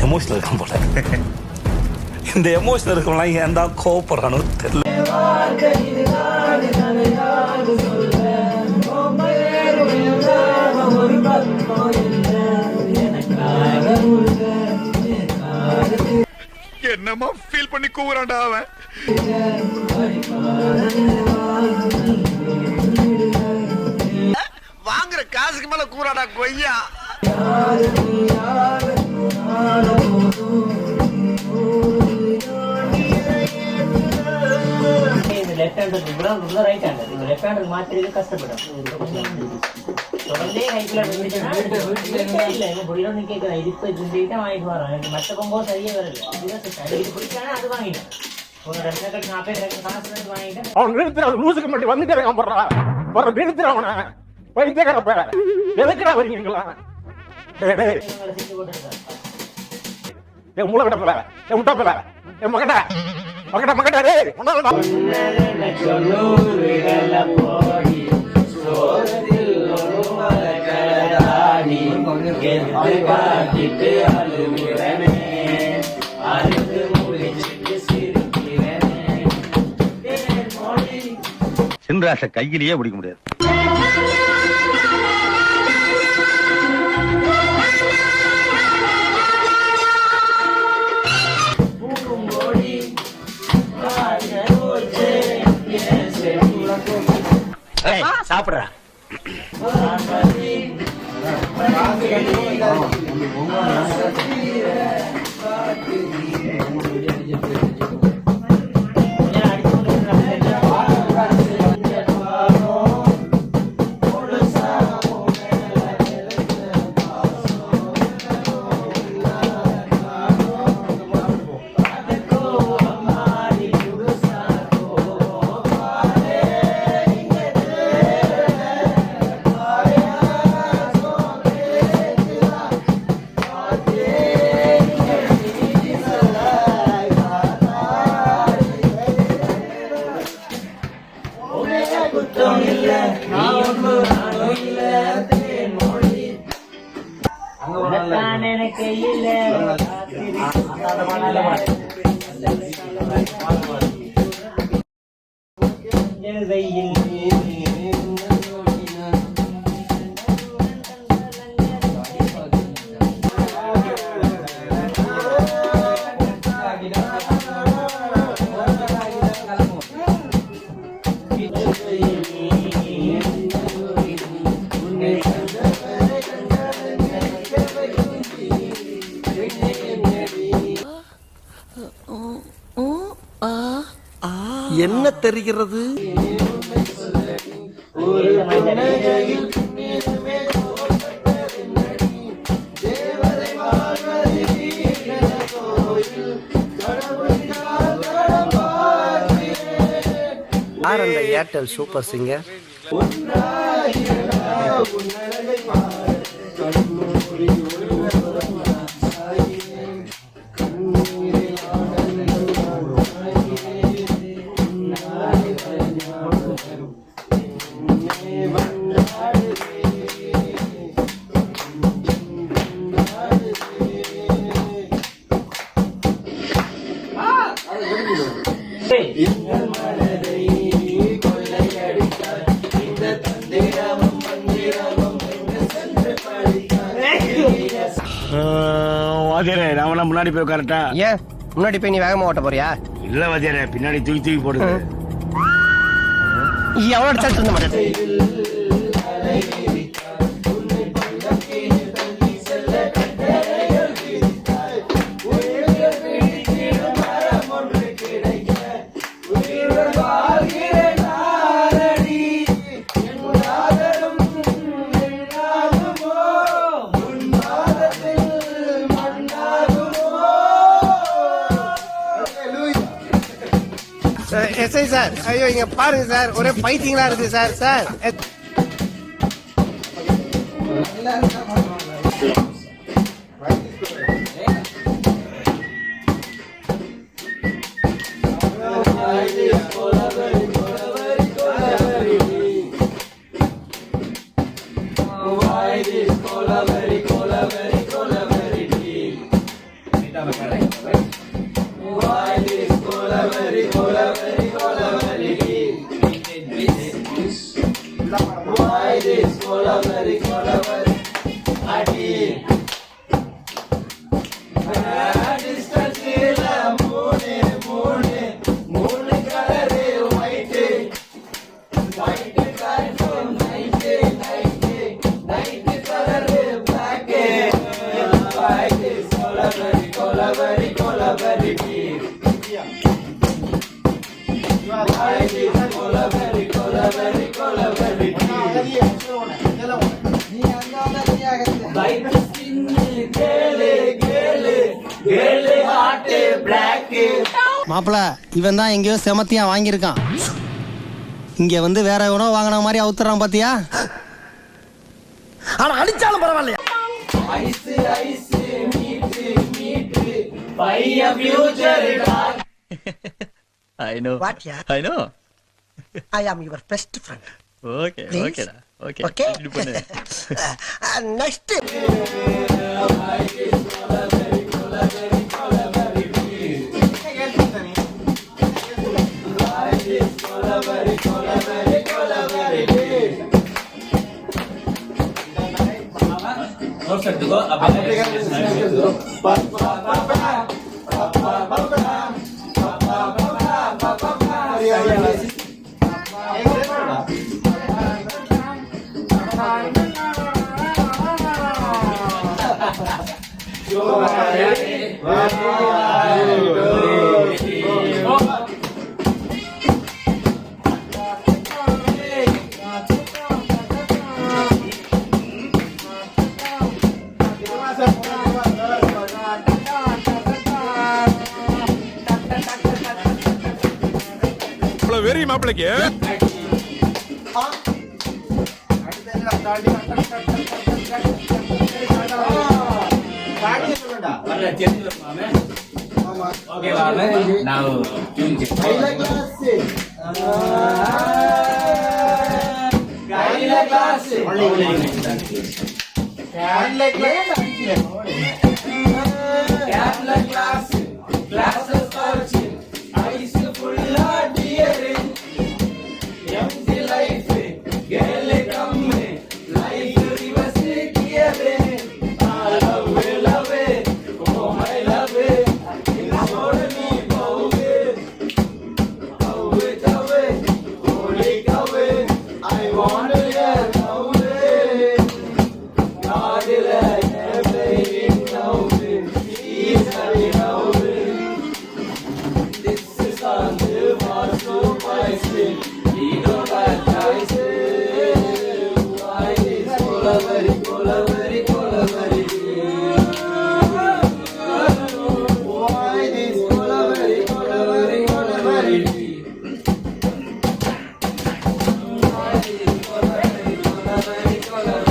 Emotional இருக்கும் போல. இந்த எமோஷனல் இருக்கலாம் ஏன் தான் கோவப்படுறானோ தெரியல. என்னமா ஃபீல் பண்ணி கூவுறான்டா அவன். வாங்குற காசுக்கு மேல கூறாடா கொய்யா. Left hand right hand left hand மாத்திரது கஷ்டப்படும். மற்ற கொம்போ சரியே வரல. அது வாங்கிட்டேன். அவன் லூசுக்கு மட்டும் வந்துட்டு அவனை வைத்தியக்கார எதுக்குடா வரீங்களா? மூளை கிட்ட போல முட்டா போல மகட்ட மகட்ட மகட்ட சின்ராச கையிலேயே பிடிக்க முடியாது. சாப்பிடுற என்ன தெரிகிறது? யார் அந்த ஏர்டெல் சூப்பர் சிங்கர்? நான் முன்னாடி போய் உட்காரட்டா? ஏன் முன்னாடி போய் நீ வேகமா ஓட்ட போறியா? இல்ல வாத்தியாரே, பின்னாடி தூக்கி தூக்கி போடுங்க. எவ்வளவு அடிச்சாலும் இருந்த மாட்டேன். எஸ்ஐ சார், ஐயோ இங்க பாருங்க சார், ஒரே பைத்தியங்களா இருக்கு சார். சார் மாப்பிள இவன் தான் எங்கேயோ செமத்தியா வாங்கியிருக்கான். இங்க வந்து வேற எவனோ வாங்கின மாதிரி அவுத்துறான் பாத்தியா? ஆனா அடிச்சாலும் பரவாயில்லையா? I know. What, yeah? I know. I am your best friend. Okay, Please? okay da. Okay. Okay? Continue பண்ணு. Next. வெரி மாப்பிளைக்கு Color